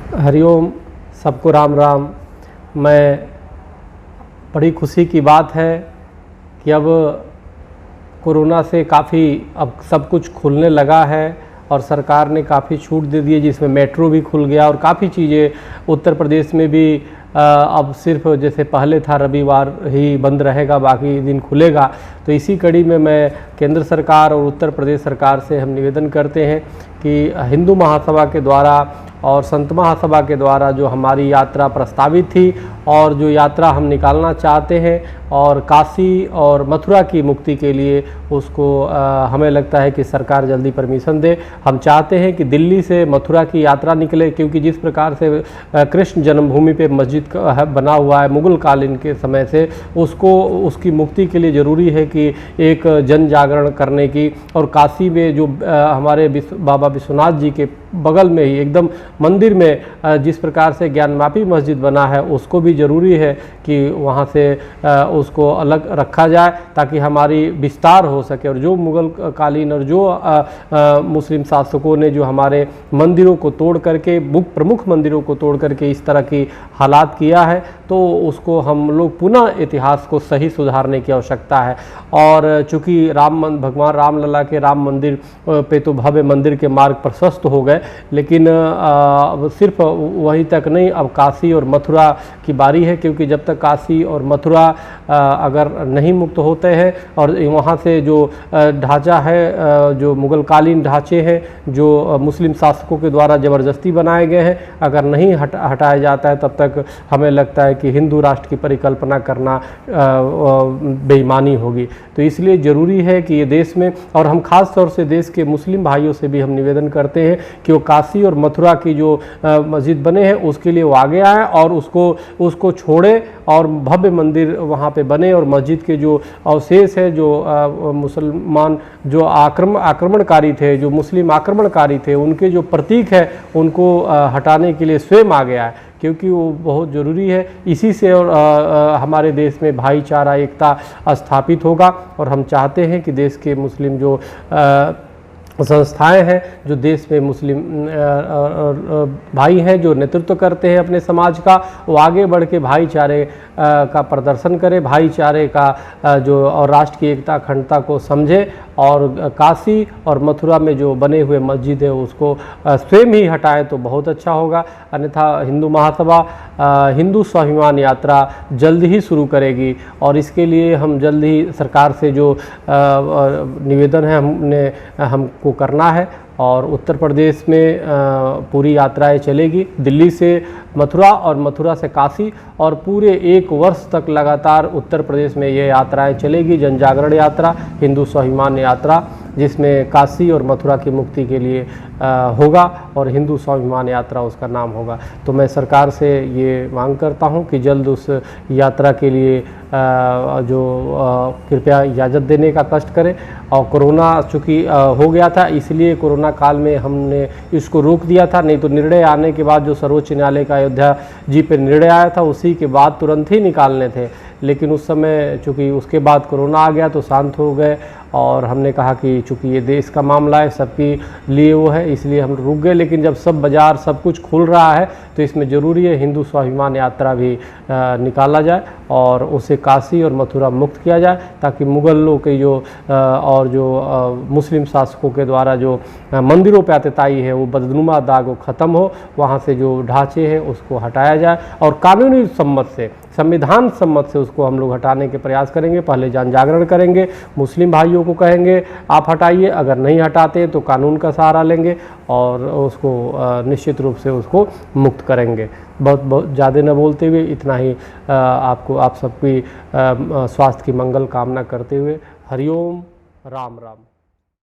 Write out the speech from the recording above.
हरिओम, सबको राम राम। मैं बड़ी खुशी की बात है कि अब कोरोना से काफ़ी अब सब कुछ खुलने लगा है और सरकार ने काफ़ी छूट दे दी है, जिसमें मेट्रो भी खुल गया और काफ़ी चीज़ें उत्तर प्रदेश में भी अब सिर्फ जैसे पहले था रविवार ही बंद रहेगा, बाकी दिन खुलेगा। तो इसी कड़ी में मैं केंद्र सरकार और उत्तर प्रदेश सरकार से हम निवेदन करते हैं कि हिंदू महासभा के द्वारा और संत महासभा के द्वारा जो हमारी यात्रा प्रस्तावित थी और जो यात्रा हम निकालना चाहते हैं और काशी और मथुरा की मुक्ति के लिए उसको हमें लगता है कि सरकार जल्दी परमिशन दे। हम चाहते हैं कि दिल्ली से मथुरा की यात्रा निकले, क्योंकि जिस प्रकार से कृष्ण जन्मभूमि पे मस्जिद बना हुआ है मुग़ल कालीन के समय से, उसकी मुक्ति के लिए ज़रूरी है कि एक जन जागरण करने की। और काशी में जो हमारे बाबा विश्वनाथ जी के बगल में ही एकदम मंदिर में जिस प्रकार से ज्ञानवापी मस्जिद बना है, उसको भी ज़रूरी है कि वहाँ से उसको अलग रखा जाए ताकि हमारी विस्तार हो सके। और जो मुग़ल कालीन और जो मुस्लिम शासकों ने जो हमारे मंदिरों को तोड़ करके, प्रमुख मंदिरों को तोड़ करके इस तरह की हालात किया है, तो उसको हम लोग पुनः इतिहास को सही सुधारने की आवश्यकता है। और चूँकि भगवान रामलला के राम मंदिर पे तो भव्य मंदिर के मार्ग प्रशस्त हो गए, लेकिन सिर्फ वहीं तक नहीं, अब काशी और मथुरा की बारी है। क्योंकि जब तक काशी और मथुरा अगर नहीं मुक्त होते हैं और वहाँ से जो ढांचा है, जो मुग़ल कालीन ढांचे हैं जो मुस्लिम शासकों के द्वारा ज़बरदस्ती बनाए गए हैं, अगर नहीं हटाया जाता है, तब तक हमें लगता है कि हिंदू राष्ट्र की परिकल्पना करना बेईमानी होगी। तो इसलिए ज़रूरी है कि ये देश में, और हम खास तौर से देश के मुस्लिम भाइयों से भी हम निवेदन करते हैं कि वो काशी और मथुरा की जो मस्जिद बने हैं उसके लिए वो आगे आए और उसको छोड़े और भव्य मंदिर वहाँ पे बने। और मस्जिद के जो अवशेष है, जो मुसलमान जो आक्रमणकारी थे, जो मुस्लिम आक्रमणकारी थे, उनके जो प्रतीक है उनको हटाने के लिए स्वयं आ गया है, क्योंकि वो बहुत ज़रूरी है। इसी से और हमारे देश में भाईचारा, एकता स्थापित होगा। और हम चाहते हैं कि देश के मुस्लिम जो संस्थाएं हैं, जो देश में मुस्लिम भाई हैं जो नेतृत्व करते हैं अपने समाज का, वो आगे बढ़ के भाईचारे का प्रदर्शन करें, भाईचारे का जो और राष्ट्र की एकता अखंडता को समझे। और काशी और मथुरा में जो बने हुए मस्जिद है उसको स्वयं ही हटाएं तो बहुत अच्छा होगा। अन्यथा हिंदू महासभा हिंदू स्वाभिमान यात्रा जल्द ही शुरू करेगी और इसके लिए हम जल्द ही सरकार से जो निवेदन है हमको करना है। और उत्तर प्रदेश में पूरी यात्राएं चलेगी, दिल्ली से मथुरा और मथुरा से काशी, और पूरे 1 वर्ष तक लगातार उत्तर प्रदेश में ये यात्राएं चलेगी। जन जागरण यात्रा, हिंदू स्वाभिमान यात्रा, जिसमें काशी और मथुरा की मुक्ति के लिए होगा और हिंदू स्वाभिमान यात्रा उसका नाम होगा। तो मैं सरकार से ये मांग करता हूँ कि जल्द उस यात्रा के लिए कृपया इजाज़त देने का कष्ट करें। और कोरोना चूँकि हो गया था, इसलिए कोरोना काल में हमने इसको रोक दिया था, नहीं तो निर्णय आने के बाद जो सर्वोच्च न्यायालय का अयोध्या जी पे निर्णय आया था उसी के बाद तुरंत ही निकालने थे। लेकिन उस समय चूँकि उसके बाद कोरोना आ गया तो शांत हो गए और हमने कहा कि चूँकि ये देश का मामला है, सबके लिए वो है, इसलिए हम रुक गए। लेकिन जब सब बाज़ार सब कुछ खुल रहा है तो इसमें ज़रूरी है हिंदू स्वाभिमान यात्रा भी निकाला जाए और उसे काशी और मथुरा मुक्त किया जाए, ताकि मुग़लों के जो और जो मुस्लिम शासकों के द्वारा जो मंदिरों पर आतताई है वो बदनुमा दाग वो ख़त्म हो, वहाँ से जो ढांचे हैं उसको हटाया जाए और कानूनी सम्मत से, संविधान सम्मत से उसको हम लोग हटाने के प्रयास करेंगे। पहले जन जागरण करेंगे, मुस्लिम भाइयों को कहेंगे आप हटाइए, अगर नहीं हटाते तो कानून का सहारा लेंगे और उसको निश्चित रूप से उसको मुक्त करेंगे। बहुत ज़्यादा न बोलते हुए इतना ही आप सबकी स्वास्थ्य की मंगल कामना करते हुए हरिओम, राम राम।